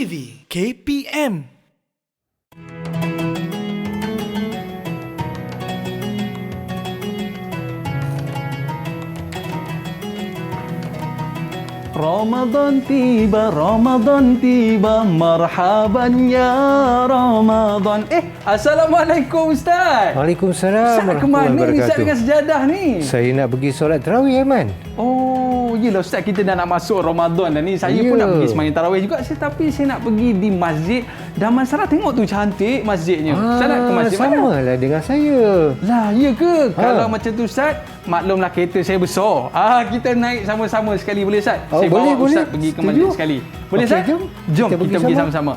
TV KPM. Ramadan tiba, marhaban ya Ramadan. Assalamualaikum Ustaz. Waalaikumsalam. Ustaz ke mana ni Ustaz dengan sejadah ni? Saya nak pergi solat tarawih, Aiman. Oh, yelah Ustaz, kita dah nak masuk Ramadan dah ni. Saya pun nak pergi sembahyang tarawih juga, tapi saya nak pergi di masjid Damansara. Tengok tu cantik masjidnya. Ustaz nak ke masjid mana? Samalah dengan saya. Lah, ya ke? Kalau macam tu Ustaz, maklumlah kereta saya besar. Kita naik sama-sama sekali, boleh Ustaz? Oh, Saya boleh, bawa Ustaz pergi ke masjid sekali. Boleh Ustaz? Jom kita pergi sama-sama.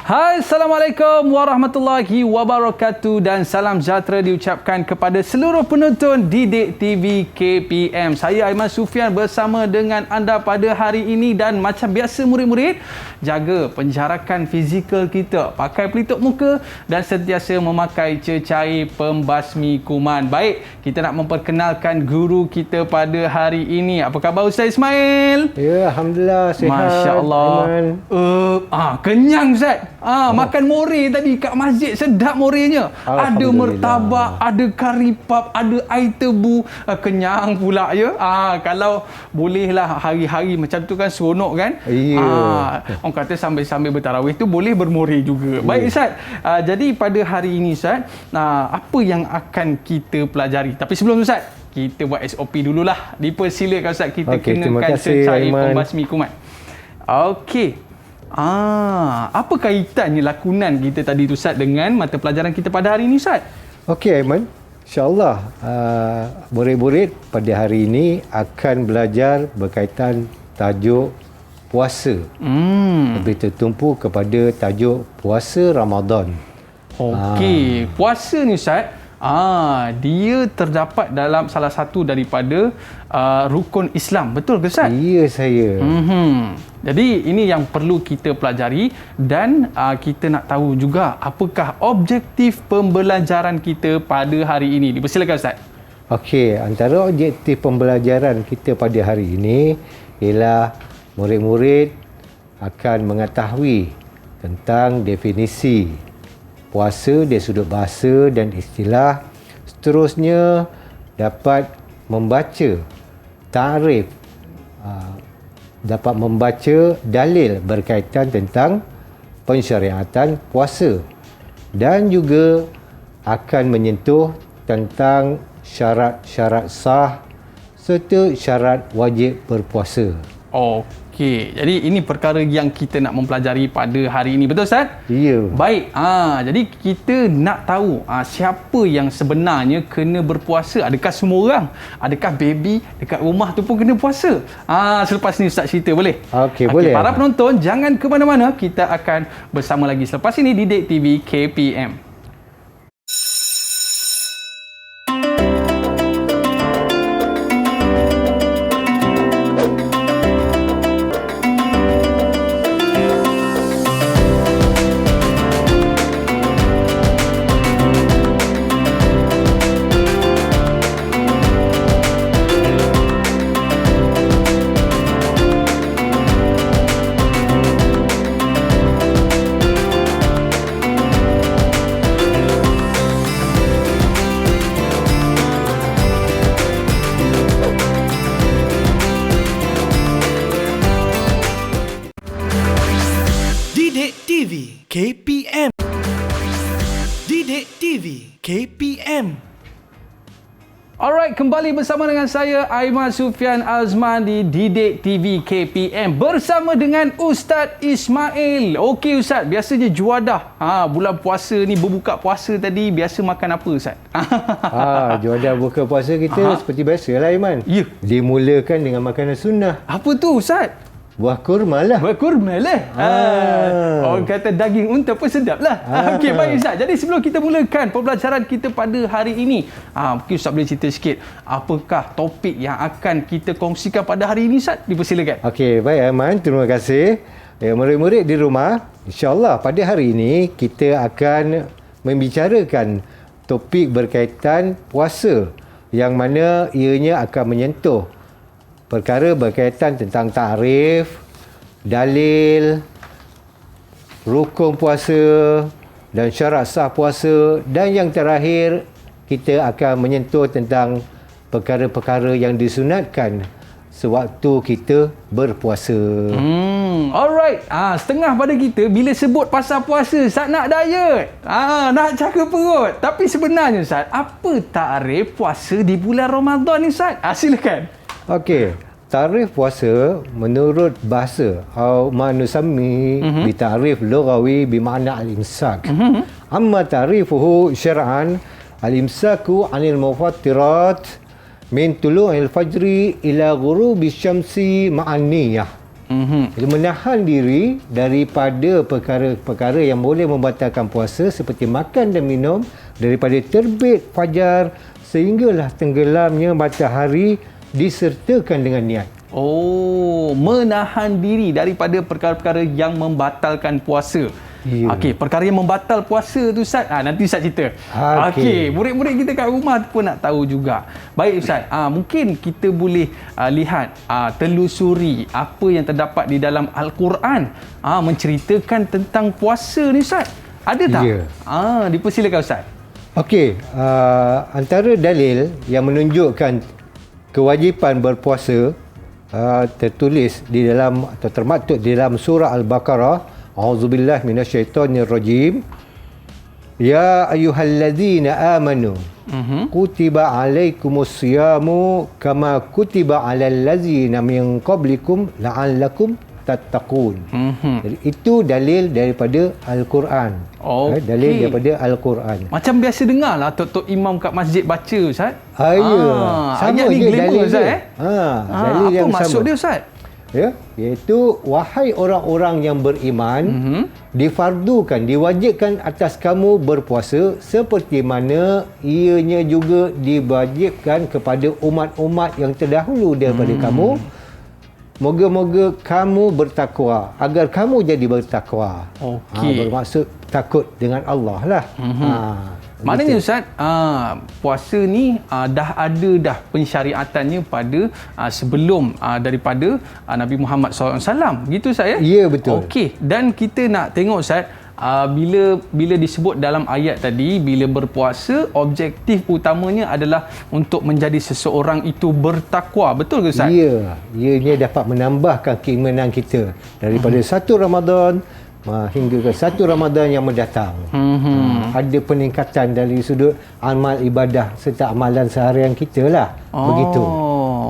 Hai, Assalamualaikum warahmatullahi wabarakatuh dan salam sejahtera diucapkan kepada seluruh penonton Didik TV KPM. Saya Aiman Sufian bersama dengan anda pada hari ini dan macam biasa murid-murid, jaga penjarakan fizikal kita, pakai pelitup muka dan sentiasa memakai cecair pembasmi kuman. Baik, kita nak memperkenalkan guru kita pada hari ini. Apa khabar Ustaz Ismail? Ya, Alhamdulillah sihat. Masya Allah. Kenyang Ustaz. Makan more tadi kat masjid, sedap morenya. Ada mertabak, ada kari pap, ada air tebu. Kenyang pula ya. Kalau bolehlah hari-hari macam tu kan seronok kan. Orang kata sambil-sambil bertarawih tu boleh bermore juga. Baik Ustaz. Jadi pada hari ini Ustaz, apa yang akan kita pelajari? Tapi sebelum Ustaz, kita buat SOP dululah. Dipersilakan Ustaz, kita kenakan cecair pembasmi kuman. Okey. Apa kaitannya lakonan kita tadi tu Ustaz dengan mata pelajaran kita pada hari ini Ustaz? Okey Aiman, insyaAllah murid-murid pada hari ini akan belajar berkaitan tajuk puasa. Lebih tertumpu kepada tajuk puasa Ramadan. Okey, puasa ni Ustaz, dia terdapat dalam salah satu daripada rukun Islam. Betul ke Ustaz? Ya, saya. Jadi ini yang perlu kita pelajari dan kita nak tahu juga apakah objektif pembelajaran kita pada hari ini. Dipersilakan Ustaz. Okey, antara objektif pembelajaran kita pada hari ini ialah murid-murid akan mengetahui tentang definisi puasa dari sudut bahasa dan istilah. Seterusnya dapat membaca takrif, dapat membaca dalil berkaitan tentang pensyariatan puasa dan juga akan menyentuh tentang syarat-syarat sah serta syarat wajib berpuasa. Okey, jadi ini perkara yang kita nak mempelajari pada hari ini. Betul Ustaz? Ya. Baik, jadi kita nak tahu siapa yang sebenarnya kena berpuasa. Adakah semua orang? Adakah baby dekat rumah tu pun kena puasa? Selepas ni Ustaz cerita, boleh? Okey, boleh. Para penonton, jangan ke mana-mana. Kita akan bersama lagi selepas ini di Didik TV KPM. Didik TV KPM. Didik TV KPM. Alright, kembali bersama dengan saya Aiman Sufian Azman di Didik TV KPM bersama dengan Ustaz Ismail. Okey Ustaz, biasanya juadah bulan puasa ni, berbuka puasa tadi biasa makan apa Ustaz? Juadah buka puasa kita seperti biasalah Aiman. Ya. Dimulakan dengan makanan sunnah. Apa tu Ustaz? buah kurma lah. Berkurma lah. Orang kata daging unta pun sedap lah. Okey, baik Ustaz. Jadi sebelum kita mulakan pembelajaran kita pada hari ini, mungkin Ustaz boleh cerita sikit, apakah topik yang akan kita kongsikan pada hari ini Ustaz? Dipersilakan. Okey, baik Aiman. Terima kasih. Murid-murid di rumah, insya-Allah pada hari ini kita akan membicarakan topik berkaitan puasa yang mana ianya akan menyentuh perkara berkaitan tentang takrif, dalil, rukun puasa dan syarat sah puasa, dan yang terakhir kita akan menyentuh tentang perkara-perkara yang disunatkan sewaktu kita berpuasa. Alright. Setengah pada kita bila sebut pasal puasa, Ustaz nak diet. Nak jaga perut. Tapi sebenarnya Ustaz, apa takrif puasa di bulan Ramadan ni Ustaz? Silakan. Okey, tarikh puasa menurut bahasa atau manusami bitarif lughawi bermakna al-imsak. Amma tarifuhu syar'an al-imsaku 'anil mufattirat min tulu'il fajri ila ghurubi syamsi ma'an niyah. Jadi menahan diri daripada perkara-perkara yang boleh membatalkan puasa seperti makan dan minum daripada terbit fajar sehinggalah tenggelamnya matahari disertakan dengan niat. Menahan diri daripada perkara-perkara yang membatalkan puasa. Ya. Okey, perkara yang membatal puasa tu Ustaz, nanti Ustaz cerita. Okey, murid-murid kita kat rumah pun nak tahu juga. Baik Ustaz, mungkin kita boleh lihat, telusuri apa yang terdapat di dalam Al-Quran menceritakan tentang puasa ni Ustaz. Ada tak? Ya. Dipersilakan Ustaz. Okey, antara dalil yang menunjukkan kewajipan berpuasa tertulis di dalam atau termaktub di dalam surah Al-Baqarah. A'udzubillah minasyaitonirrajim. Ya ayyuhalladzina amanu kutiba alaikumus-siyamu kama kutiba alal ladzina min qablikum la'allakum tattaqun. Jadi itu dalil daripada Al-Quran. Dalil daripada Al-Quran. Macam biasa dengar lah tok-tok imam kat masjid baca Ustaz. Ya. Sama ayat ni je glamour dalil Ustaz dia. Dalil apa yang maksud sama. dia Ustaz? Ya, iaitu wahai orang-orang yang beriman, difardukan, diwajibkan atas kamu berpuasa seperti mana ianya juga diwajibkan kepada umat-umat yang terdahulu daripada kamu. Moga-moga kamu bertakwa, agar kamu jadi bertakwa. Okey. Bermaksud takut dengan Allah lah. Maknanya Ustaz, puasa ni dah ada dah pensyariatannya pada sebelum daripada Nabi Muhammad SAW. Begitu Ustaz ya? Ya, betul. Okey, dan kita nak tengok Ustaz, bila disebut dalam ayat tadi, bila berpuasa objektif utamanya adalah untuk menjadi seseorang itu bertakwa. Betul ke Ustaz? Ya, ianya dapat menambahkan keimanan kita daripada satu Ramadan hingga ke satu Ramadan yang mendatang. Ada peningkatan dari sudut amal ibadah serta amalan seharian kita lah. Begitu.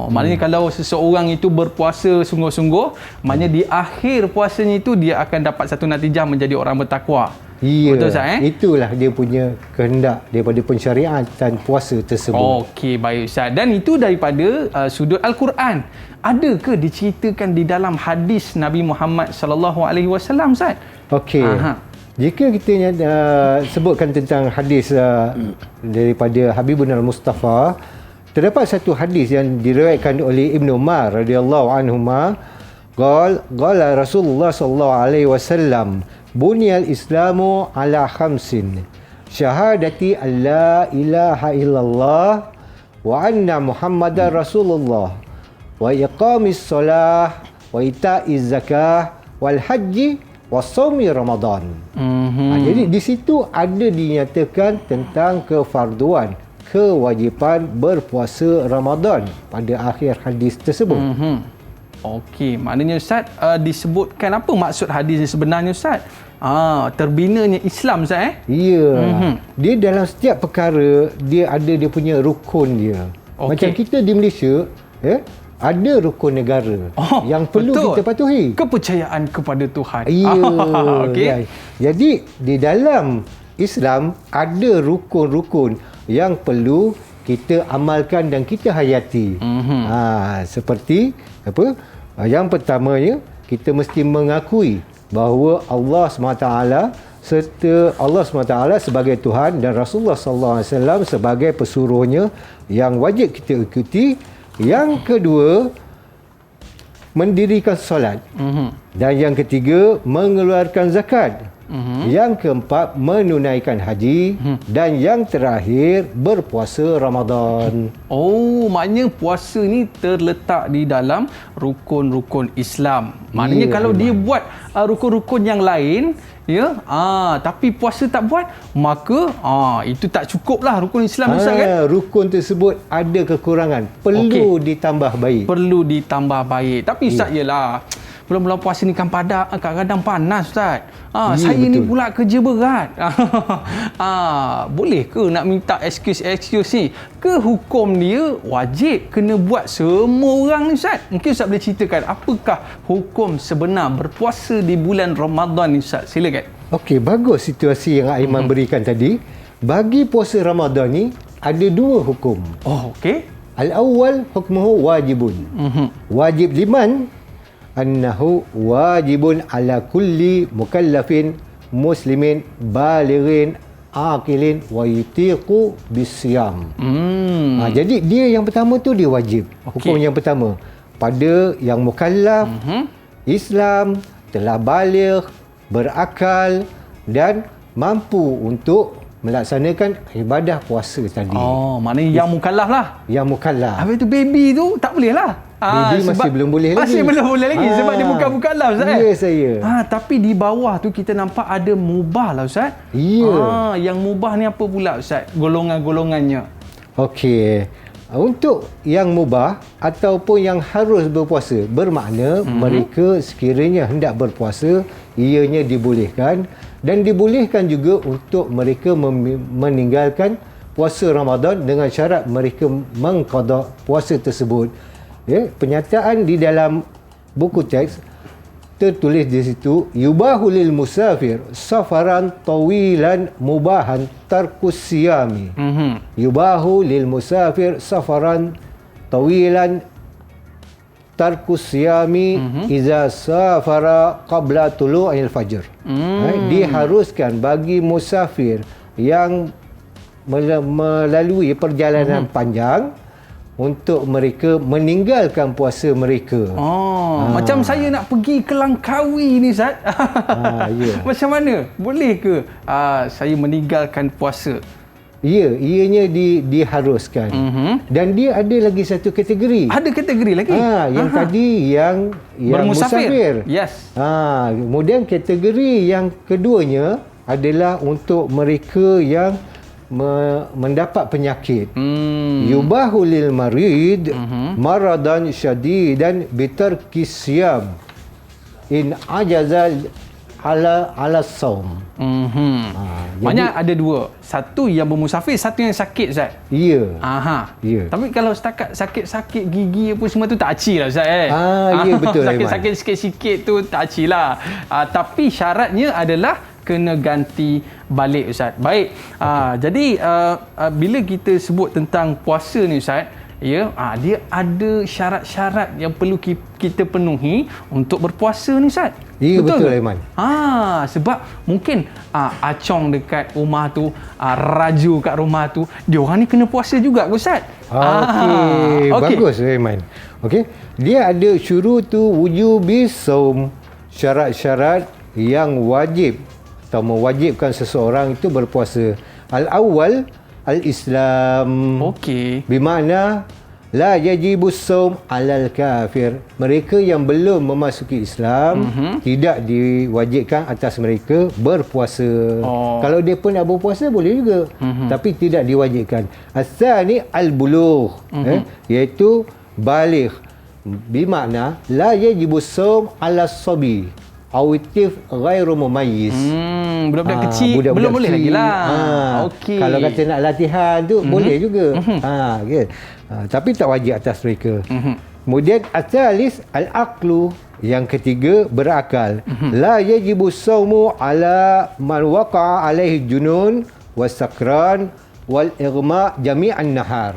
Maknanya kalau seseorang itu berpuasa sungguh-sungguh, maknanya di akhir puasanya itu dia akan dapat satu natijah menjadi orang bertakwa. Ya, betul Ustaz itulah dia punya kehendak daripada pensyariatan puasa tersebut. Okey, baik Ustaz. Dan itu daripada sudut Al-Quran. Adakah diceritakan di dalam hadis Nabi Muhammad sallallahu alaihi wasallam Ustaz? Okey. Jika kita sebutkan tentang hadis daripada Habibun Al-Mustafa, terdapat satu hadis yang diriwayatkan oleh Ibn Umar radhiyallahu anhuma, qala Rasulullah sallallahu alaihi wasallam, bunyal islamu ala khamsin, syahadati an la ilaha illallah wa anna muhammadar rasulullah wa iqamis solah wa ita'iz zakah wal haji wa shaumi ramadan. Jadi di situ ada dinyatakan tentang kefarduan, kewajipan berpuasa Ramadan pada akhir hadis tersebut. Okey, maknanya Ustaz, disebutkan apa maksud hadis ni sebenarnya Ustaz? Terbinanya Islam Ustaz Ya. Dia dalam setiap perkara dia ada dia punya rukun dia. Macam kita di Malaysia, ada rukun negara yang perlu kita patuhi. Kepercayaan kepada Tuhan. Ya. Okey. Jadi di dalam Islam ada rukun-rukun yang perlu kita amalkan dan kita hayati. Seperti apa? Yang pertamanya kita mesti mengakui bahawa Allah SWT serta Allah SWT sebagai Tuhan dan Rasulullah SAW sebagai pesuruhnya yang wajib kita ikuti. Yang kedua, mendirikan solat. Dan yang ketiga, mengeluarkan zakat. Yang keempat, menunaikan haji. Dan yang terakhir, berpuasa Ramadan. Oh, maknanya puasa ni terletak di dalam rukun-rukun Islam. Maknanya kalau dia buat rukun-rukun yang lain, ya, tapi puasa tak buat, maka itu tak cukuplah rukun Islam, Ustaz, kan? Rukun tersebut ada kekurangan, perlu ditambah baik. Perlu ditambah baik. Tapi Ustaz, yelah, bulan-bulan puasa ni kan kadang-kadang panas, Ustaz. Saya betul. ni pula kerja berat. Boleh ke nak minta excuse ni? Ke hukum dia wajib kena buat semua orang ni, Ustaz? Mungkin Ustaz boleh ceritakan apakah hukum sebenar berpuasa di bulan Ramadan ni, Ustaz? Silakan. Okey, bagus situasi yang Aiman berikan tadi. Bagi puasa Ramadan ni ada dua hukum. Oh, okey. Al-awwal hukmuhu wajibun. Wajib liman annahu wajibun ala kulli mukallafin muslimin balighin aqilin wa yutiqu bisyam. Jadi dia yang pertama tu dia wajib. Hukum yang pertama pada yang mukallaf, Islam, telah baligh, berakal dan mampu untuk melaksanakan ibadah puasa tadi. Oh, maknanya yang mukallaf lah. Yang mukallaf. Habis tu baby tu tak boleh lah. Baby masih belum boleh lagi. Masih belum boleh lagi sebab dia bukan mukallaf, Ustaz. Ya, saya. Tapi di bawah tu kita nampak ada mubah lah, Ustaz. Ya. Yang mubah ni apa pula, Ustaz? Golongan-golongannya. Okey. Untuk yang mubah ataupun yang harus berpuasa, bermakna mereka sekiranya hendak berpuasa, ianya dibolehkan dan dibolehkan juga untuk mereka meninggalkan puasa Ramadan dengan syarat mereka mengqada puasa tersebut. Ya, penyataan di dalam buku teks tertulis di situ, yubahu lil musafir safaran tawilan mubahan tarkus siyami. Yubahu lil musafir safaran tawilan tarkus siyami iza safara qabla tulu'il fajr. Diharuskan bagi musafir yang melalui perjalanan panjang untuk mereka meninggalkan puasa mereka. Macam saya nak pergi ke Langkawi ni, Ustaz. Ya. Macam mana? Boleh ke saya meninggalkan puasa? Ya, ianya diharuskan. Dan dia ada lagi satu kategori. Ada kategori lagi? Yang tadi yang musafir. Yes. Kemudian kategori yang keduanya adalah untuk mereka yang mendapat penyakit. Yubahu lil marid maradan syadidan bitarki siyam in ajazal ala saum. Maknanya ada dua. Satu yang bermusafir, satu yang sakit, Ustaz. Ya. Ya. Tapi kalau setakat sakit-sakit gigi apa semua tu tak aci lah, Ustaz. Ya, betul. Sakit-sakit sikit-sikit tu tak aci lah. Tapi syaratnya adalah kena ganti balik, Ustaz. Baik. Jadi bila kita sebut tentang puasa ni, Ustaz, ya, dia ada syarat-syarat yang perlu kita penuhi untuk berpuasa ni, Ustaz. Ya, betul Aiman. Sebab mungkin acong dekat rumah tu, raju kat rumah tu, dia orang ni kena puasa juga, Ustaz. Okey, bagus Aiman. Okey, dia ada syurutu wujubi saum, syarat-syarat yang wajib atau mewajibkan seseorang itu berpuasa. Al-awwal al-Islam. Okey. Bermakna la yajibus saum alal kafir. Mereka yang belum memasuki Islam tidak diwajibkan atas mereka berpuasa. Kalau dia pun nak berpuasa boleh juga, tapi tidak diwajibkan. As-tsani al-bulugh, iaitu baligh. Bermakna la yajibus saum ala sabi awitif ghairu mumayyiz. Budak-budak kecil budak-budak belum boleh lagi kecil. lah. Okey. Kalau kata nak latihan tu boleh juga. Okay. Tapi tak wajib atas mereka. Kemudian atalis al-aqlu, yang ketiga berakal. La yajibu saumu ala man waqa'a alaihi junun wasakran wal ighma jami'an nahar.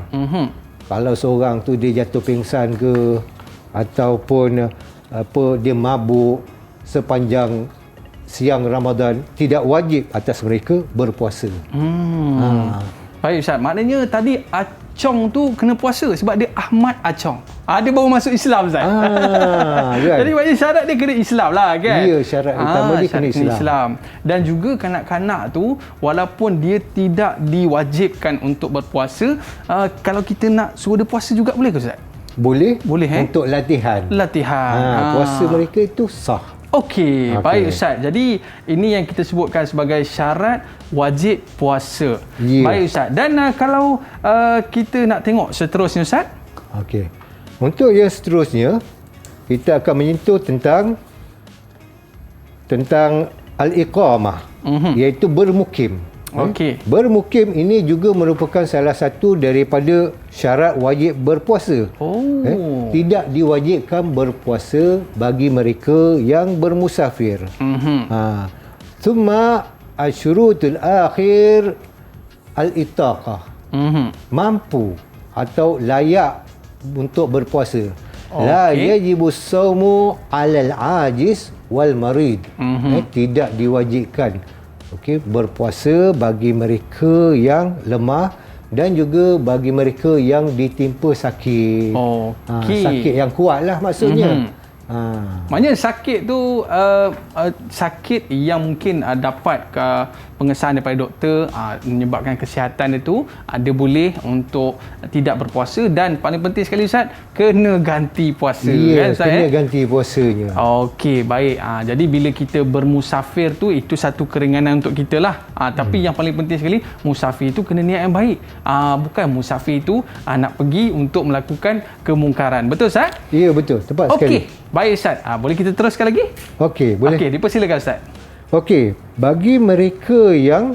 Kalau seorang tu dia jatuh pingsan ke ataupun dia mabuk sepanjang siang Ramadan, tidak wajib atas mereka berpuasa. Baik Ustaz, maknanya tadi Acong tu kena puasa sebab dia Ahmad Acong. Dia baru masuk Islam Ustaz. Kan? Jadi maknanya syarat dia kena Islam lah kan? Ya, syarat utama dia kena Islam. Dan juga kanak-kanak tu walaupun dia tidak diwajibkan untuk berpuasa, kalau kita nak suruh dia puasa juga boleh ke Ustaz? Boleh Untuk untuk latihan. Puasa mereka itu sah. Okey, baik Ustaz. Jadi ini yang kita sebutkan sebagai syarat wajib puasa. Baik Ustaz. Dan kalau kita nak tengok seterusnya Ustaz. Okey. Untuk yang seterusnya, kita akan menyentuh tentang al-iqamah, iaitu bermukim. Okey. Bermukim ini juga merupakan salah satu daripada syarat wajib berpuasa. Tidak diwajibkan berpuasa bagi mereka yang bermusafir. Thumma asyurutul akhir al-itaqah. Mampu atau layak untuk berpuasa. La yajibu as-sawmu 'alal 'ajiz wal marid. Tidak diwajibkan berpuasa bagi mereka yang lemah dan juga bagi mereka yang ditimpa sakit. Sakit yang kuat lah maksudnya. Maknanya sakit tu sakit yang mungkin dapat pengesahan daripada doktor, menyebabkan kesihatan itu, dia boleh untuk tidak berpuasa, dan paling penting sekali Ustaz, kena ganti puasa. Ya, kan Ustaz? Kena ganti puasanya. Okey, baik. Jadi bila kita bermusafir tu, itu satu keringanan untuk kita lah. Tapi yang paling penting sekali, musafir itu kena niat yang baik. Bukan musafir itu nak pergi untuk melakukan kemungkaran. Betul Ustaz? Ya, betul. Tepat sekali. Okey, baik Ustaz. Boleh kita teruskan lagi? Okey, boleh. Okey, dipersilakan Ustaz. Okey, bagi mereka yang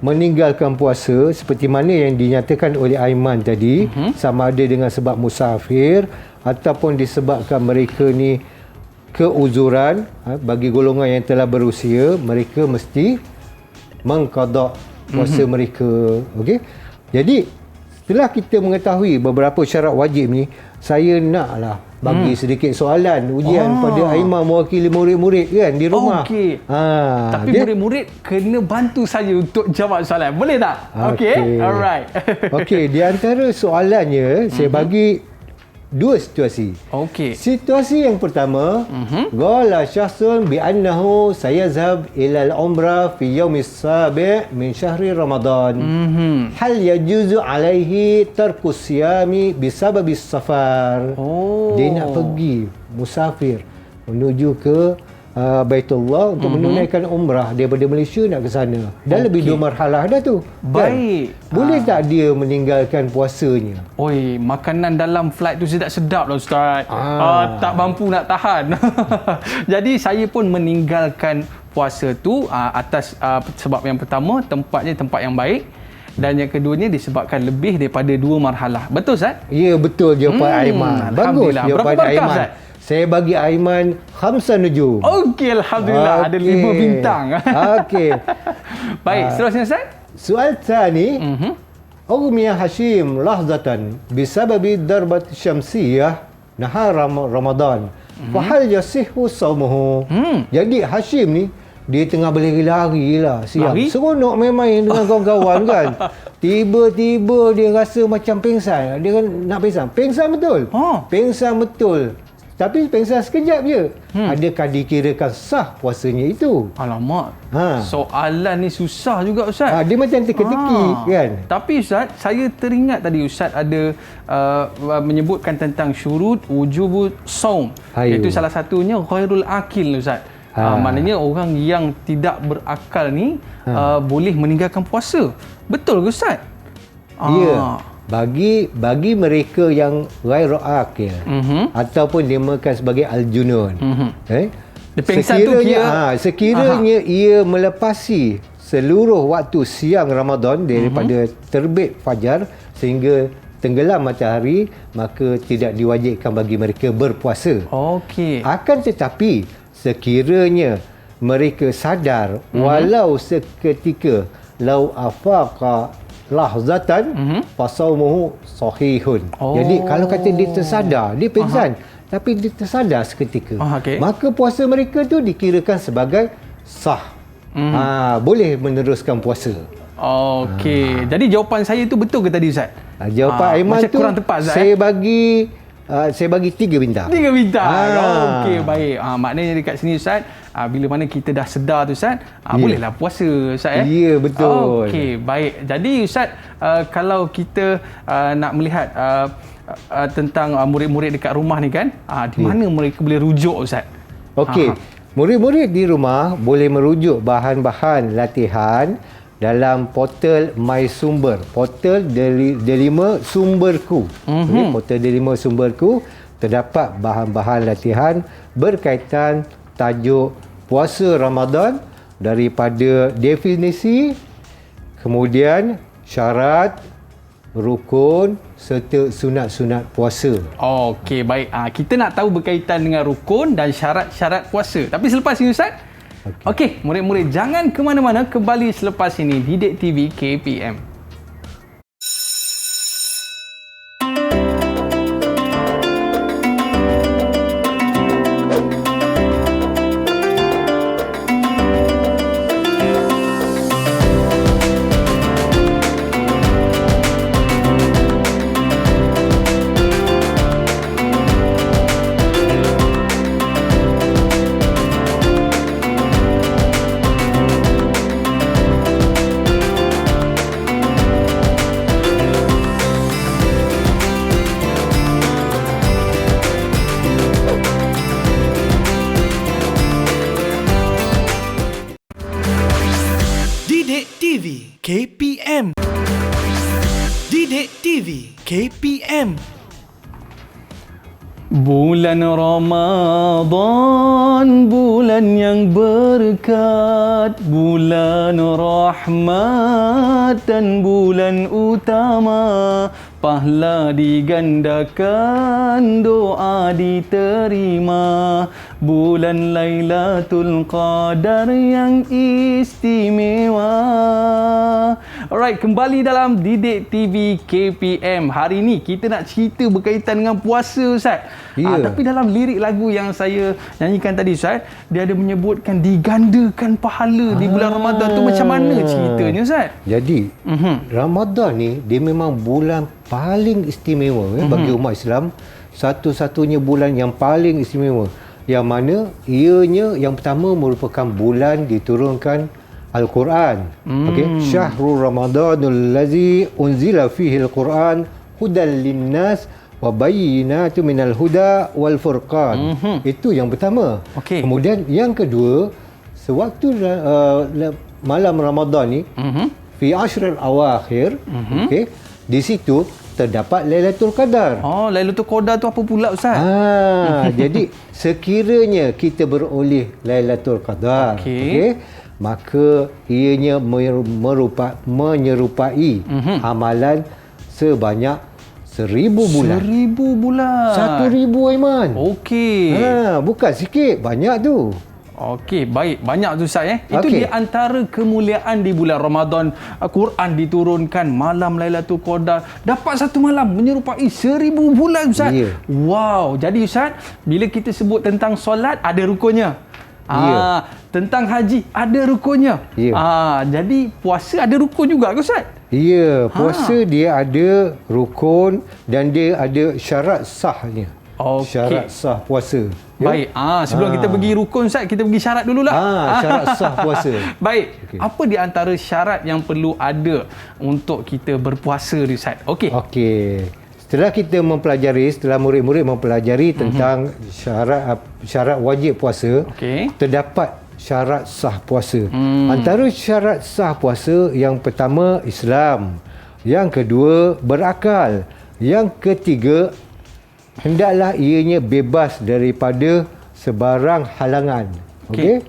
meninggalkan puasa seperti mana yang dinyatakan oleh Aiman tadi, sama ada dengan sebab musafir ataupun disebabkan mereka ni keuzuran, bagi golongan yang telah berusia, mereka mesti mengqada puasa mereka. Okey. Jadi setelah kita mengetahui beberapa syarat wajib ni, saya naklah bagi sedikit soalan ujian pada Aiman mewakili murid-murid kan di rumah. Okey. Tapi murid-murid kena bantu saya untuk jawab soalan. Boleh tak? Okey. Alright. Okey, di antara soalannya saya bagi dua situasi. Okey. Situasi yang pertama, qala syakhsun bi annahu sayazhab ila al-umrah fi yawm as-sabi' min syahri Ramadan. Hal yajuzu alaihi tarku siyami bisabab as-safar. Dia nak pergi musafir menuju ke Baitullah untuk menunaikan umrah daripada Malaysia nak ke sana. Dah lebih 2 marhalah dah tu. Baik. Kan? Boleh tak dia meninggalkan puasanya? Oi, makanan dalam flight tu sedap-sedap lah Ustaz. Tak mampu nak tahan. Jadi saya pun meninggalkan puasa tu atas sebab yang pertama, tempatnya tempat yang baik. Dan yang keduanya disebabkan lebih daripada 2 marhalah. Betul Ustaz? Ya, betul jawapan Aiman. Bagus jawapan Aiman. Ustaz? Saya bagi Aiman 5 nujum. Okey, alhamdulillah. Ada 5 bintang. Okey. Baik, seterusnya Ustaz. Soal tani. Ughmiya Hashim lahzatan bisababi darbat syamsiyah nahar Ramadan. Fahal yasihhu sawmuhu. Jadi Hashim ni dia tengah berlari-lari lah siang. Seronok main-main dengan kawan-kawan kan. Tiba-tiba dia rasa macam pengsan. Dia kan nak pengsan. Pengsan betul. Pengsan betul. Tapi pengsan sekejap je. Adakah dikirakan sah puasanya itu? Alamak. Soalan ni susah juga Ustaz. Dia macam teka-teki kan. Tapi Ustaz, saya teringat tadi Ustaz ada menyebutkan tentang syurut wujubus saum. Iaitu salah satunya ghairul akil Ustaz. Maknanya orang yang tidak berakal ni boleh meninggalkan puasa. Betul ke Ustaz? Ya. Bagi mereka yang ghairu akil ataupun dinamakan sebagai al-junun. Sekiranya ia melepasi seluruh waktu siang Ramadan daripada terbit fajar sehingga tenggelam matahari, maka tidak diwajibkan bagi mereka berpuasa. Okey. Akan tetapi sekiranya mereka sadar walau seketika, lau afaqa lahzatan fasaumuhu sahihun. Jadi kalau kata dia tersadar, dia pingsan, tapi dia tersadar seketika. Okey. Maka puasa mereka tu dikirakan sebagai sah. Boleh meneruskan puasa. Okey. Jadi jawapan saya tu betul ke tadi Ustaz? Jawapan Aiman macam tu kurang tepat Ustaz. saya bagi 3 bintang. 3 bintang. Okey, baik. Maknanya dekat sini Ustaz, bila mana kita dah sedar tu Ustaz, bolehlah puasa Ustaz. Ya, betul. Okey, baik. Jadi Ustaz, kalau kita nak melihat tentang murid-murid dekat rumah ni kan, di mana mereka boleh rujuk Ustaz? Okey. Murid-murid di rumah boleh merujuk bahan-bahan latihan dalam portal My Sumber. Portal Delima Sumberku. Okay, portal Delima Sumberku terdapat bahan-bahan latihan berkaitan tajuk puasa Ramadan daripada definisi, kemudian syarat, rukun serta sunat-sunat puasa. Okey, baik. Kita nak tahu berkaitan dengan rukun dan syarat-syarat puasa. Tapi selepas ini Ustaz, Okey, murid-murid jangan ke mana-mana, kembali selepas ini Didik TV KPM. Didik TV KPM. Didik TV KPM. Bulan Ramadan, bulan yang berkat, bulan rahmat dan bulan utama. Pahala digandakan, doa diterima. Bulan Lailatul Qadar yang istimewa. Alright, kembali dalam Didik TV KPM. Hari ni kita nak cerita berkaitan dengan puasa Ustaz. Tapi dalam lirik lagu yang saya nyanyikan tadi Ustaz, dia ada menyebutkan digandakan pahala di bulan Ramadan tu. Macam mana ceritanya Ustaz? Jadi, Ramadan ni dia memang bulan paling istimewa bagi umat Islam. Satu-satunya bulan yang paling istimewa. Yang mana ianya yang pertama merupakan bulan diturunkan Al-Quran. Okey, Syahrul Ramadanul lazi unzila fihi Al-Quran hudan linnas wa bayyinatin minal huda wal furqan. Itu yang pertama. Kemudian yang kedua, sewaktu malam Ramadan ni fi ashril awakhir, okey, di situ terdapat Lailatul Qadar. Lailatul Qadar tu apa pula Ustaz? Jadi sekiranya kita beroleh Lailatul Qadar, okey, maka ianya menyerupai amalan sebanyak 1000 bulan. 1000 bulan. 1000 Aiman. Okey. Bukan sikit, banyak tu. Okey, baik. Banyak tu Ustaz Itu di antara kemuliaan di bulan Ramadan. Quran diturunkan, malam Lailatul Qadar. Dapat satu malam menyerupai 1000 bulan Ustaz. Wow. Jadi Ustaz, bila kita sebut tentang solat, ada rukunnya. Tentang haji, ada rukunnya. Jadi puasa ada rukun juga ke Ustaz? Ya, puasa dia ada rukun dan dia ada syarat sahnya. Syarat sah puasa. Baik. Sebelum kita pergi rukun Ustaz, kita pergi syarat dululah. Syarat sah puasa. Baik. Apa di antara syarat yang perlu ada untuk kita berpuasa ni Ustaz? Okey. Setelah murid-murid mempelajari tentang syarat wajib puasa, terdapat syarat sah puasa. Antara syarat sah puasa, yang pertama Islam, yang kedua berakal, yang ketiga hendaklah ianya bebas daripada sebarang halangan. Okey.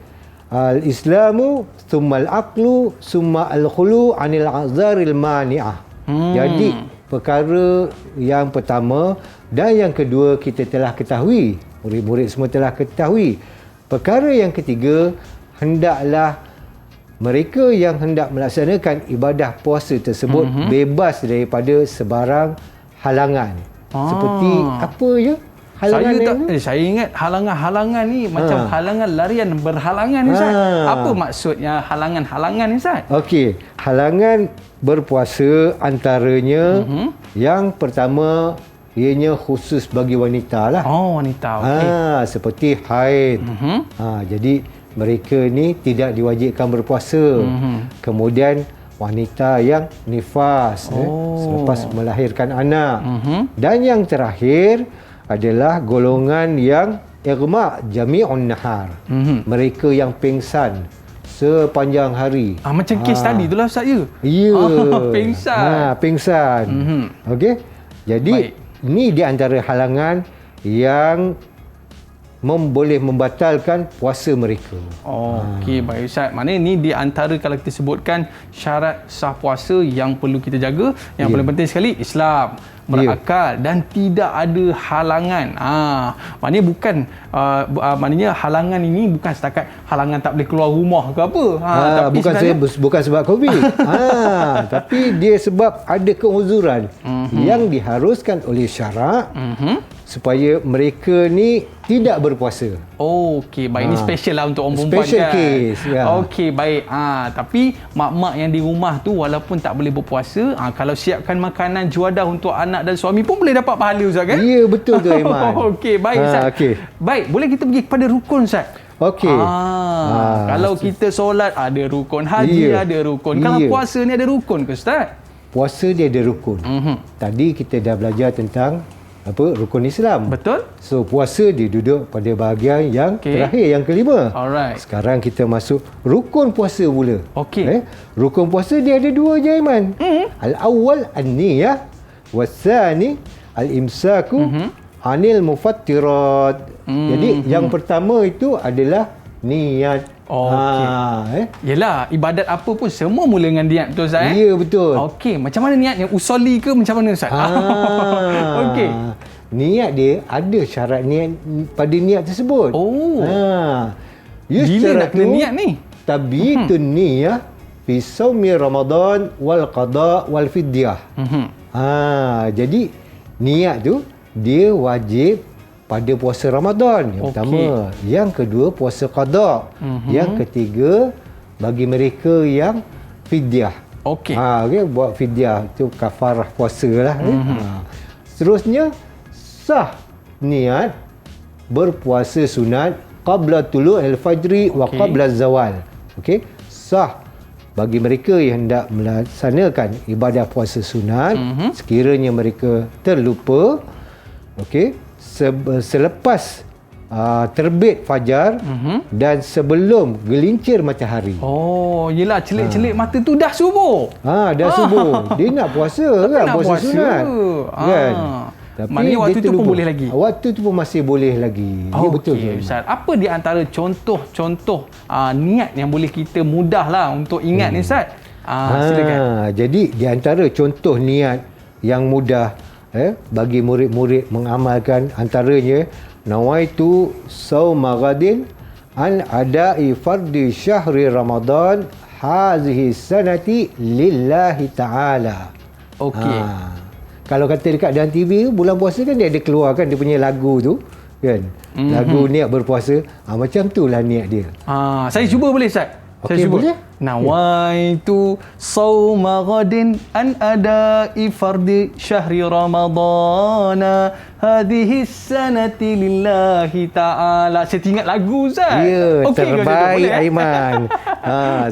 Al-Islamu thumma al-aqlu thumma al-khulu 'anil a'zaril mani'ah. Jadi perkara yang pertama dan yang kedua kita telah ketahui, murid-murid semua telah ketahui. Perkara yang ketiga, hendaklah mereka yang hendak melaksanakan ibadah puasa tersebut bebas daripada sebarang halangan. Seperti apa ya? Saya ingat halangan-halangan ni macam halangan larian berhalangan ni, Ustaz. Apa maksudnya halangan-halangan ni, Ustaz? Okey, halangan berpuasa antaranya yang pertama ianya khusus bagi wanita lah. Oh, wanita. Okey. Seperti haid. Jadi mereka ni tidak diwajibkan berpuasa. Kemudian wanita yang nifas selepas melahirkan anak. Dan yang terakhir adalah golongan yang irma' jami'un nahar. Mereka yang pingsan sepanjang hari. Macam kes tadi tu lah, Ustaz, ya? Ya. Pingsan. Pingsan. Okey. Jadi ini di antara halangan yang boleh membatalkan puasa mereka. Okey, baik Ustaz. Maknanya ni di antara kalau kita sebutkan syarat sah puasa yang perlu kita jaga. Yang paling penting sekali Islam, berakal dan tidak ada halangan. Maknanya bukan maknanya halangan ini bukan setakat halangan tak boleh keluar rumah ke apa. Tapi bukan sebab Covid. Tapi dia sebab ada keuzuran yang diharuskan oleh syarak supaya mereka ni tidak berpuasa. Okey, baik. Ini special lah untuk orang perempuan, special kan? case. Okey, baik. Tapi mak-mak yang di rumah tu walaupun tak boleh berpuasa, kalau siapkan makanan juadah untuk anak dan suami pun boleh dapat pahala, Ustaz, kan? Ya, betul tu, Aiman. Okey, baik, Ustaz. Baik, boleh kita pergi kepada rukun, Ustaz? Okey. Kalau kita solat ada rukun, haji ada rukun. Kalau puasa ni ada rukun ke, Ustaz? Puasa dia ada rukun. Tadi kita dah belajar tentang rukun Islam. Betul. So puasa dia duduk pada bahagian yang terakhir, yang kelima. Alright. Sekarang kita masuk rukun puasa pula. Okey. Rukun puasa dia ada dua je, Aiman. Al-awwal an-niyah, was-tsani al-imsaku anil mufattirat. Jadi yang pertama itu adalah niat. Yelah, ibadat apa pun semua mula dengan niat, betul, Ustaz? Ya, betul. Okey, macam mana niatnya? Usolli ke macam mana, Ustaz? Okey. Niat dia ada syarat niat pada niat tersebut. Bila nak kena niat ni? Tabitun niyah fi saumi Ramadan wal qada wal fidyah. Jadi niat tu dia wajib pada puasa Ramadan yang pertama, yang kedua puasa qada, yang ketiga bagi mereka yang fidyah. Buat fidyah tu kafarah puasa lah. Seterusnya sah niat berpuasa sunat qabla tulu'il fajri wa qabla zawal. Sah bagi mereka yang hendak melaksanakan ibadah puasa sunat sekiranya mereka terlupa. Selepas terbit fajar dan sebelum gelincir matahari. Yelah, celik-celik mata tu dah subuh. Dah subuh. Dia nak puasa kan, puasa sunat. Kan? Tapi maknanya waktu tu pun boleh lagi. Waktu tu pun masih boleh lagi. Ya, betul tu, Ustaz. Apa di antara contoh-contoh niat yang boleh kita mudahlah untuk ingat ni, Ustaz? Silakan. Jadi di antara contoh niat yang mudah bagi murid-murid mengamalkan antaranya nawaitu sauma ghadin an ada'i fardi syahri Ramadan hazihi sanati lillahi ta'ala. Kalau kata dekat dalam TV bulan puasa kan dia ada keluarkan dia punya lagu tu kan. Lagu niat berpuasa. Macam itulah niat dia. Saya cuba boleh, Ustaz? Saya cuba. Boleh? Nawaitu sauma ghadin an ada'i fardi syahri Ramadana hadhihi sanati lillahi ta'ala. Saya ingat lagu, Ustaz. Ya, terbaik, Aiman.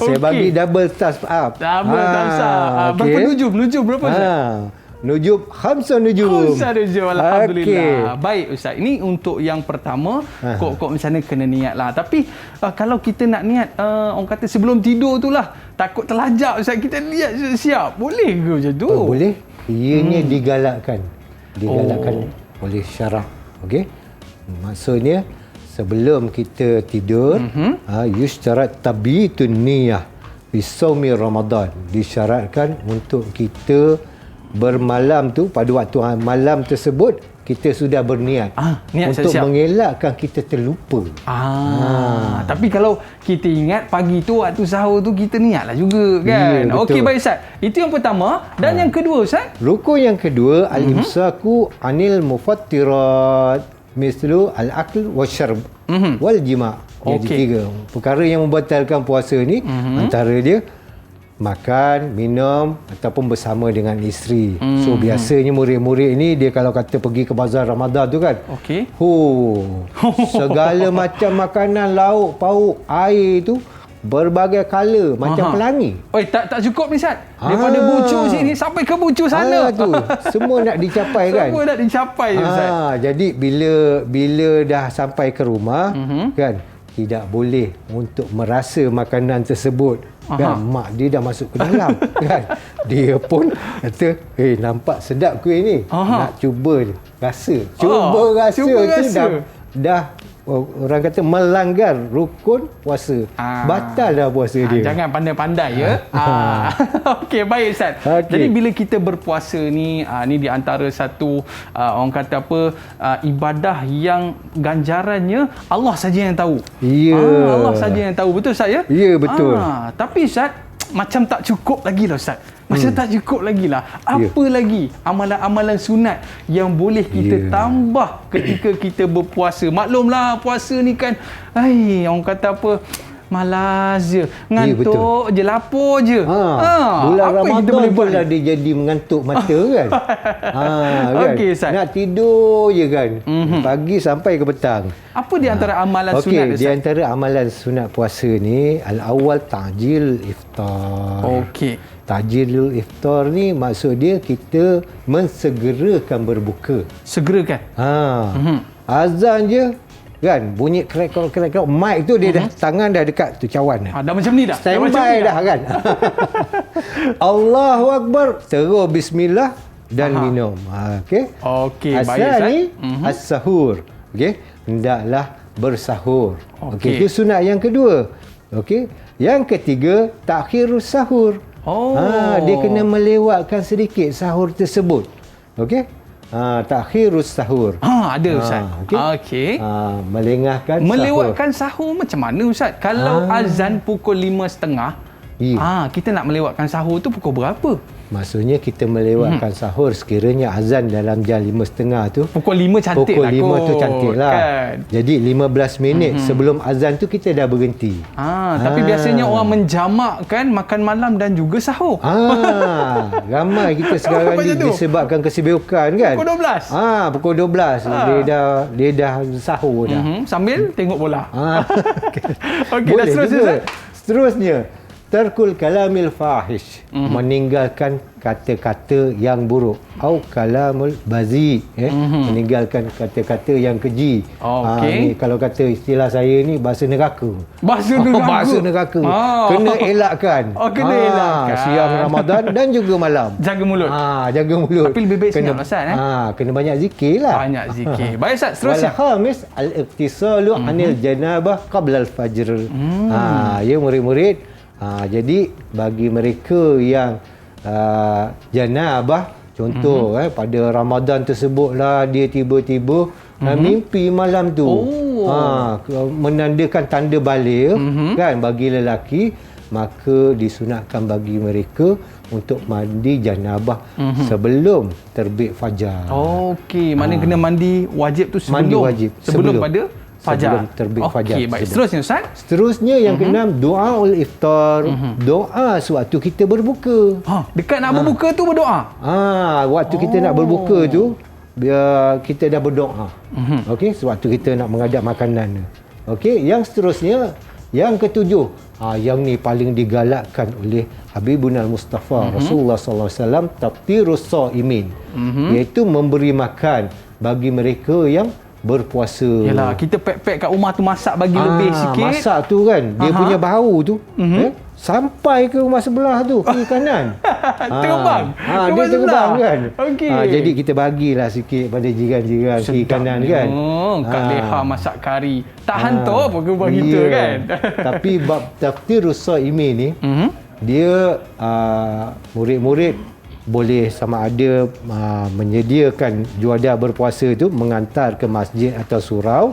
Saya bagi double thumbs up. Double thumbs up. Berapa nujum berapa, Ustaz? Nujum khamsa nujum. Alhamdulillah. Baik, Ustaz. Ini untuk yang pertama, kok macam mana kena niat lah. Tapi kalau kita nak niat, orang kata sebelum tidur tu lah, takut terlajak, Ustaz. Kita niat siap. Boleh ke macam tu? Boleh. Ianya digalakkan. Digalakkan oleh syarak. Maksudnya sebelum kita tidur, yushtarat tabitun niyah fi saumi Ramadan. Disyaratkan untuk kita bermalam tu, pada waktu malam tersebut kita sudah berniat untuk mengelakkan kita terlupa. Tapi kalau kita ingat pagi tu waktu sahur tu kita niatlah juga kan. Okey, baik, Ustaz. Itu yang pertama. Dan yang kedua, Ustaz? Rukun yang kedua al-imsaku anil mufattirat. mislu al-akl wasyarb wal jima'. Jadi Okey. 3 perkara yang membatalkan puasa ni, antara dia makan, minum ataupun bersama dengan isteri. So biasanya murid-murid ni dia kalau kata pergi ke bazar Ramadan tu kan. Okey. Segala macam makanan, lauk, pauk, air tu berbagai color macam pelangi. Oi, tak cukup ni Ustaz. Daripada bucu sini sampai ke bucu sana. Tu semua nak dicapai kan. Semua nak dicapai Ustaz. Jadi bila dah sampai ke rumah kan, tidak boleh untuk merasa makanan tersebut kan. Mak dia dah masuk ke dalam kan. Dia pun kata, nampak sedap kuih ni. Nak cuba rasa. Cuba rasa tu dah orang kata melanggar rukun puasa. Batal dah puasa dia. Jangan pandai-pandai ya. Okey, baik Ustaz. Jadi bila kita berpuasa ni ni di antara satu orang kata apa ibadah yang ganjarannya Allah saja yang tahu. Ya. Allah saja yang tahu. Betul Ustaz ya? Ya, betul. Tapi Ustaz macam tak cukup lagi lah Ustaz. Macam tak cukup lagi lah. Apa lagi amalan-amalan sunat yang boleh kita tambah ketika kita berpuasa? Maklumlah puasa ni kan, orang kata apa, malas je, ngantuk je, lapar je. Bulan apa Ramadan kita boleh buat lah dia jadi mengantuk mata kan. Kan? Okey, Ustaz. Nak tidur je kan. Pagi sampai ke petang. Apa di antara amalan sunat Okey, Ustaz? di antara amalan sunat puasa ni, al-awwal ta'jil iftar. Okey. Ta'jilul iftar ni maksud dia kita mensegerakan berbuka. Segerakan. Azan je kan, bunyi krek-krek mic tu dia dah tangan dah dekat tu cawan dah. Dah macam ni dah. Standby dah kan. Allahu Akbar, terus bismillah dan minum. Okey. Okey, baik Asal Ustaz. ni as-sahur. Okey, hendaklah bersahur. Okey, Okey. itu sunat yang kedua. Okey. Yang ketiga, takhirus sahur. Dia kena melewatkan sedikit sahur tersebut. Okey. Takhirus sahur. Ada Ustaz. Okey. Melengahkan Melewatkan sahur macam mana Ustaz? Kalau azan pukul 5.30, kita nak melewatkan sahur tu pukul berapa? Maksudnya kita melewatkan sahur sekiranya azan dalam jam 5.30 tu. Pukul 5 cantik pukul lah 5 tu cantik lah. Kan? Jadi 15 minit sebelum azan tu kita dah berhenti. Tapi biasanya orang menjamakkan makan malam dan juga sahur. Ramai kita sekarang ni disebabkan kesibukan kan. Pukul 12. Pukul 12 dia dah sahur dah. Sambil tengok bola. Okey, dah Boleh seterusnya juga. Ustaz. Seterusnya, tarkul kalamil fahish, meninggalkan kata-kata yang buruk. Au kalamul bazi, meninggalkan kata-kata yang keji. Ni kalau kata istilah saya ni bahasa neraka. Bahasa neraka. Bahasa neraka. Kena elakkan. Kena elakkan. Siang Ramadan dan juga malam. Jaga mulut. Jaga mulut. Tapi lebih baik senyap Ustaz kena banyak zikir lah. Banyak zikir. Baik Ustaz, seterusnya. Wal khamis al-iqtisalu anil janabah qabla al-fajr. Ya murid-murid. Jadi bagi mereka yang janabah, contoh pada Ramadan tersebutlah dia tiba-tiba mimpi malam tu. Menandakan tanda baligh kan bagi lelaki, maka disunatkan bagi mereka untuk mandi janabah sebelum terbit fajar. Okey, mana kena mandi wajib tu sebelum. Mandi wajib sebelum pada fajar. Sebelum terbit fajar. Okey, baik. Seterusnya Ustaz. Seterusnya yang keenam, doaul iftar. Doa sewaktu kita berbuka. Dekat nak berbuka tu berdoa. Waktu kita nak berbuka tu biar kita dah berdoa. Okey, sewaktu kita nak menghadap makanan. Okey, yang seterusnya, yang ketujuh, yang ni paling digalakkan oleh Habibuna Mustafa Rasulullah sallallahu alaihi wasallam, taftirus shaimin, iaitu memberi makan bagi mereka yang berpuasa. Yalah, kita pack-pack kat rumah tu masak bagi lebih sikit. Masak tu kan, dia punya bau tu sampai ke rumah sebelah tu, kiri kanan. Terbang. Dia terbang kan. Okey. Jadi kita bagilah sikit pada jiran-jiran kiri kanan kan. Kak Leha masak kari. Tak hantar apa ke rumah kita kan. Tapi bab taftirus shaimin ni, dia murid-murid boleh sama ada menyediakan juada berpuasa tu mengantar ke masjid atau surau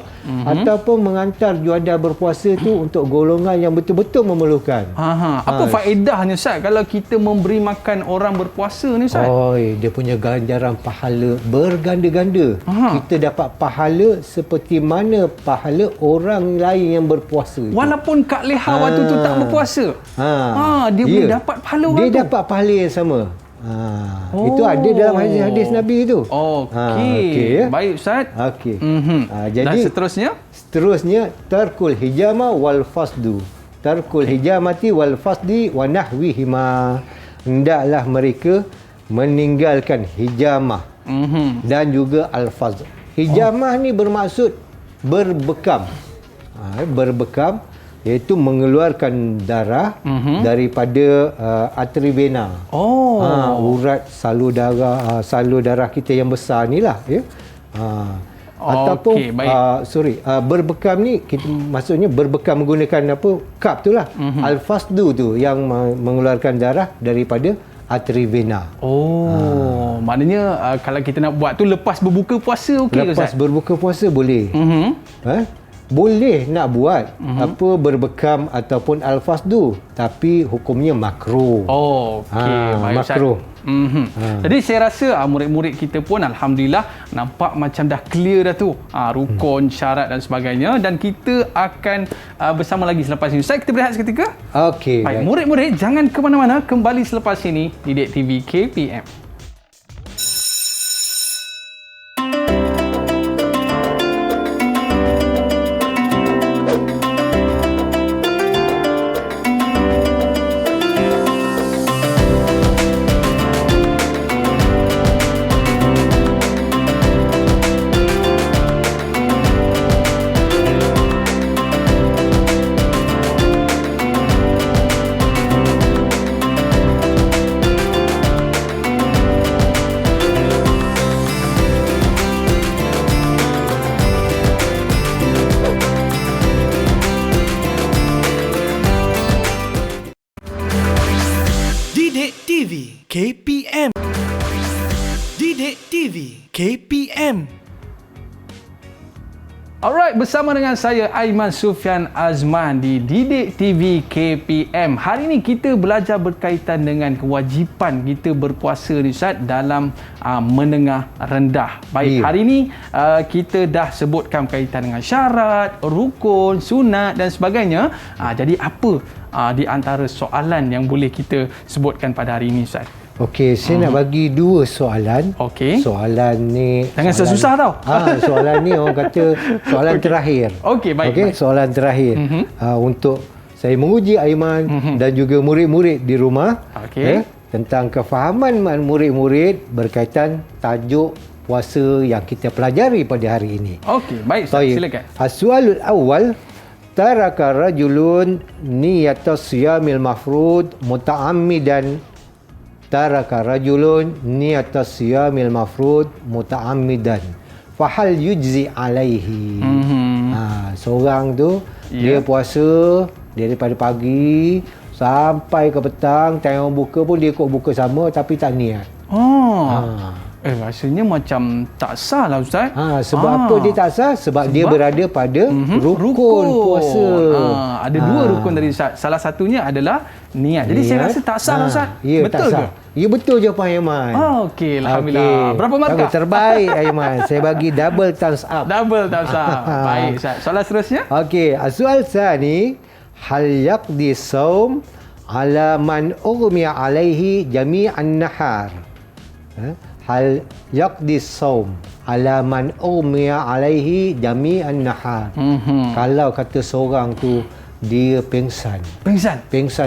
ataupun mengantar juada berpuasa tu untuk golongan yang betul-betul memerlukan. Apa faedahnya Ustaz kalau kita memberi makan orang berpuasa ni Ustaz? Dia punya ganjaran pahala berganda-ganda. Kita dapat pahala seperti mana pahala orang lain yang berpuasa tu. Walaupun Kak Leha waktu tu tak berpuasa. Dia boleh dapat pahala orang dia tu. dapat pahala yang sama. Itu ada dalam hadis Nabi tu. Okey. Baik Ustaz. Okey. Dan Jadi seterusnya tarkul hijama wal fasdu. Tarkul hijamati wal fasdi wa nahwihima. Hendaklah mereka meninggalkan hijamah dan juga al-fasd. Hijamah ni bermaksud berbekam. Berbekam iaitu mengeluarkan darah daripada arteri vena. Urat salur darah kita yang besar ni lah, ya. Ataupun berbekam ni maksudnya berbekam menggunakan cup tu lah. Al-fasdu tu yang mengeluarkan darah daripada arteri vena. Maknanya kalau kita nak buat tu lepas berbuka puasa okey ke Ustaz? Lepas berbuka puasa boleh. Boleh nak buat berbekam ataupun al-fasdu, tapi hukumnya makruh. Baik makruh. Jadi saya rasa murid-murid kita pun alhamdulillah nampak macam dah clear dah tu rukun, syarat dan sebagainya, dan kita akan bersama lagi selepas ini. Ustaz, kita berehat seketika. Okey. Baik, murid-murid jangan ke mana-mana, kembali selepas ini di Didik TV KPM. Didik TV KPM. Didik TV KPM. Alright, bersama dengan saya Aiman Sufian Azman di Didik TV KPM. Hari ini kita belajar berkaitan dengan kewajipan kita berpuasa ni Ustaz dalam menengah rendah. Baik, hari ini kita dah sebutkan berkaitan dengan syarat, rukun, sunat dan sebagainya. Jadi apa di antara soalan yang boleh kita sebutkan pada hari ini Ustaz? Okey, saya nak bagi dua soalan. Okey. Soalan ni jangan susah tau. Soalan ni orang kata soalan terakhir. Okey, baik. Okey, soalan terakhir. Untuk saya menguji Aiman dan juga murid-murid di rumah. Tentang kefahaman murid-murid berkaitan tajuk puasa yang kita pelajari pada hari ini. Okey, baik. Silakan. As-sualul awal, taraka rajulun niyatas siyamil mafrud muta'ammidan. Taraka rajulun niyatas siyamil mafrud muta'ammidan. Fahal yujzi alaihi. Seorang tu dia puasa daripada pagi sampai ke petang, tengok buka pun dia ikut buka sama tapi tak niat. Rasanya macam tak sah lah Ustaz. Sebab apa dia tak sah? Sebab dia berada pada rukun puasa. Ada dua rukun dari Ustaz. Salah satunya adalah niat. Jadi saya rasa tak sah lah Ustaz. Betul ke? Ya, betul jawapan Aiman. Okey, alhamdulillah. Berapa markah? Terbaik Aiman. Saya bagi double thumbs up. Double thumbs up. Baik Ustaz. Soalan seterusnya? Okey, soal sani, hal yaqdi saum ala man ughmiya alaihi jami'an nahar. Hal yaqdi saum ala man ughmiya alaihi jami'an nahar. Kalau kata seorang tu dia pengsan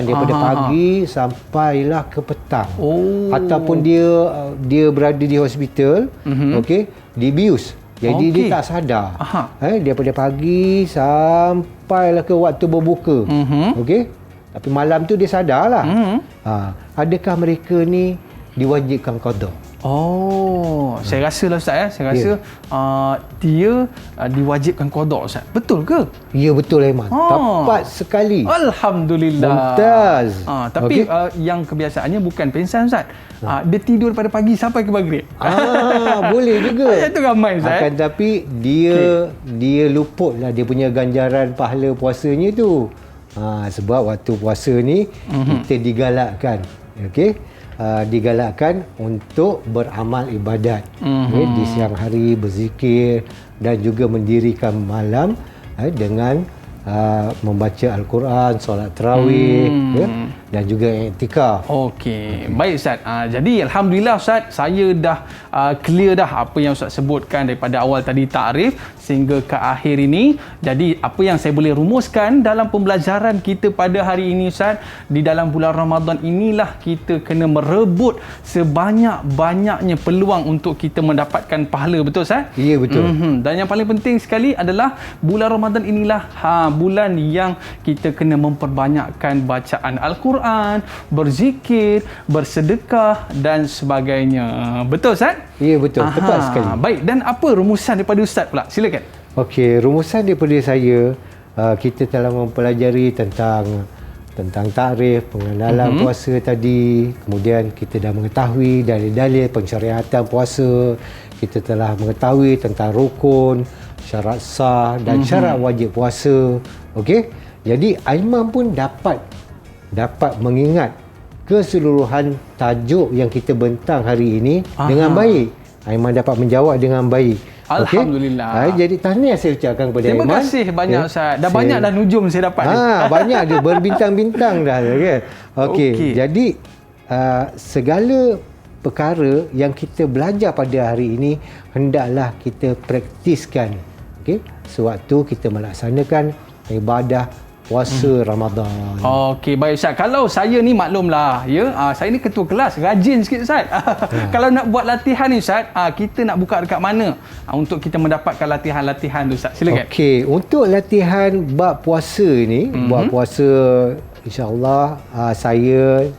daripada pagi sampailah ke petang, ataupun dia berada di hospital, okey, dibius, jadi dia tak sadar, daripada pagi sampailah ke waktu berbuka, okey, tapi malam tu dia sadarlah. Adakah mereka ni diwajibkan qada? Saya rasa lah Ustaz saya rasa dia diwajibkan qada Ustaz. Betul ke? Ya, betul Aiman. Tepat sekali. Alhamdulillah. Mumtaz. Tapi yang kebiasaannya bukan pensan Ustaz. Dia tidur pada pagi sampai ke maghrib. Boleh juga. Itu ramai Ustaz. Akan tapi dia luput lah dia punya ganjaran pahala puasanya tu. Sebab waktu puasa ni kita digalakkan. Okey. Digalakkan untuk beramal ibadat. Di siang hari berzikir dan juga mendirikan malam dengan membaca Al-Quran, solat tarawih dan juga iktikaf. Okey, baik Ustaz. Jadi alhamdulillah Ustaz, saya dah clear dah apa yang Ustaz sebutkan daripada awal tadi takrif sehingga ke akhir ini. Jadi apa yang saya boleh rumuskan dalam pembelajaran kita pada hari ini Ustaz, di dalam bulan Ramadan inilah kita kena merebut sebanyak-banyaknya peluang untuk kita mendapatkan pahala, betul Ustaz? Ya, betul. Dan yang paling penting sekali adalah bulan Ramadan inilah bulan yang kita kena memperbanyakkan bacaan Al-Quran, berzikir, bersedekah dan sebagainya. Betul Ustaz? Ya, betul. Tepat sekali. Baik, dan apa rumusan daripada Ustaz pula? Silakan. Okey, rumusan daripada saya, kita telah mempelajari tentang takrif, pengenalan puasa tadi. Kemudian kita dah mengetahui dalil-dalil pensyariatan puasa. Kita telah mengetahui tentang rukun, syarat sah dan syarat wajib puasa. Okey. Jadi Aiman pun dapat mengingat keseluruhan tajuk yang kita bentang hari ini dengan baik. Aiman dapat menjawab dengan baik. Alhamdulillah. Okay? Jadi tahniah saya ucapkan kepada Aiman. Terima kasih banyak Ustaz. Dah banyak dah nujum saya dapat. Banyak dia berbintang-bintang dah kan. Okey. Jadi segala perkara yang kita belajar pada hari ini hendaklah kita praktiskan. Okey, sewaktu kita melaksanakan ibadah puasa Ramadan. Okey, baik Ustaz. Kalau saya ni maklumlah, saya ni ketua kelas, rajin sikit Ustaz. Kalau nak buat latihan ni Ustaz, kita nak buka dekat mana untuk kita mendapatkan latihan-latihan tu Ustaz? Silakan. Okey, untuk latihan bab puasa ni, bab puasa insya-Allah saya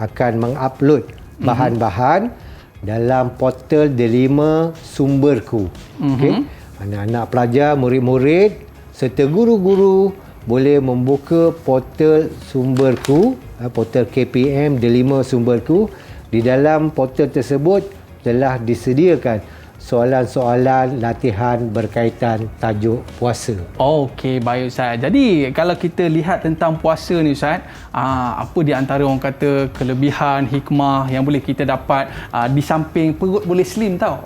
akan mengupload bahan-bahan dalam portal Delima Sumberku. Okey. Anak-anak pelajar, murid-murid serta guru-guru boleh membuka portal Sumberku, portal KPM Delima Sumberku. Di dalam portal tersebut telah disediakan soalan-soalan latihan berkaitan tajuk puasa. Okey, baik Ustaz. Jadi kalau kita lihat tentang puasa ni Ustaz, apa di antara orang kata kelebihan, hikmah yang boleh kita dapat di samping perut boleh slim tau.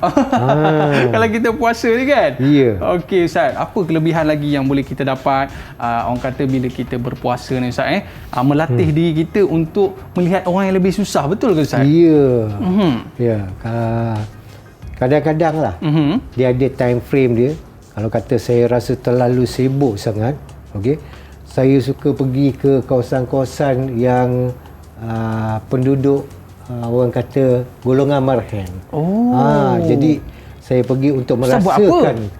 Kalau kita puasa ni kan? Ya. Okey Ustaz, apa kelebihan lagi yang boleh kita dapat orang kata bila kita berpuasa ni Ustaz melatih diri kita untuk melihat orang yang lebih susah, betul ke Ustaz? Ya. Ya. Kadang-kadang lah dia ada time frame dia. Kalau kata saya rasa terlalu sibuk sangat, okey, saya suka pergi ke kawasan-kawasan yang penduduk orang kata golongan marhen. Jadi saya pergi untuk merasakan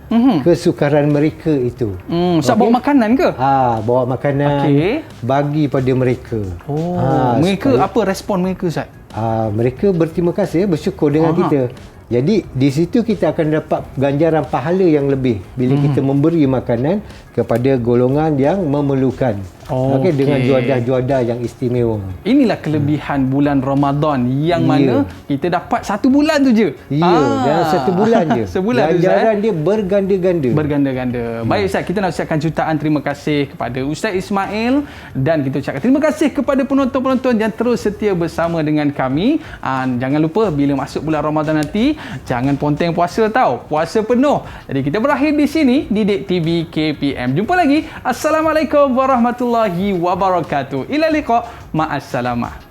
kesukaran mereka itu. Ustaz bawa makanan ke? Bawa makanan bagi pada mereka. Mereka apa respon mereka Ustaz? Mereka berterima kasih, bersyukur dengan kita. Jadi di situ kita akan dapat ganjaran pahala yang lebih bila kita memberi makanan kepada golongan yang memerlukan. Okey, dengan juadah-juadah yang istimewa. Inilah kelebihan bulan Ramadan yang mana kita dapat satu bulan tu je. Dalam satu bulan je. Sebulan ganjaran dia berganda-ganda. Berganda-ganda. Baik Ustaz, kita nak ucapkan jutaan terima kasih kepada Ustaz Ismail dan kita ucapkan terima kasih kepada penonton-penonton yang terus setia bersama dengan kami. Jangan lupa bila masuk bulan Ramadan nanti, jangan ponteng puasa tau. Puasa penuh. Jadi kita berakhir di sini di Didik TV KPM. Jumpa lagi. Assalamualaikum warahmatullahi wabarakatuh. Ila liqa. Ma'assalamah.